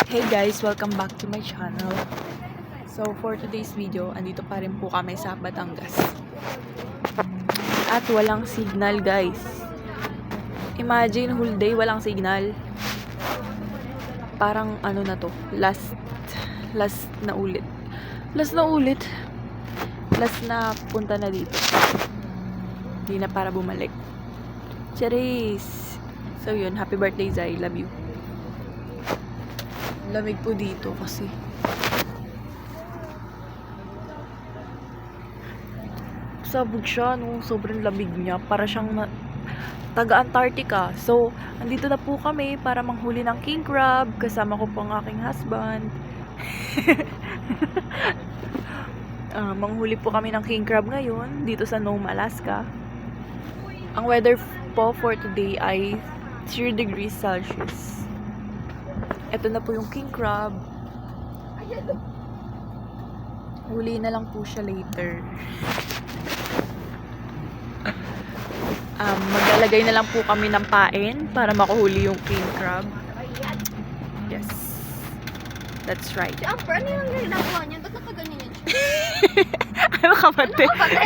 Hey guys, welcome back to my channel. So for today's video, andito pa rin po kami sa Batangas. At walang signal guys. Imagine whole day walang signal. Parang ano na to, last na ulit. Last na punta na dito. Hindi na para bumalik. Charis! So yun, happy birthday Zai, love you. Lamig po dito kasi. Sabog siya, no? Sobrang lamig niya. Para siyang taga-Antarctica. So, andito na po kami para manghuli ng king crab. Kasama ko po ang aking husband. Manghuli po kami ng king crab ngayon dito sa Nome, Alaska. Ang weather po for today ay 0 degrees Celsius. Ito na po yung king crab. Huli na lang po siya later. Maglalagay na lang po kami ng pain para makuhuli yung king crab. Yes. That's right. Amber, ano yung ginagawa niya? Ba't nakaganyan yan siya? Ano ka pati? Ano ka pati?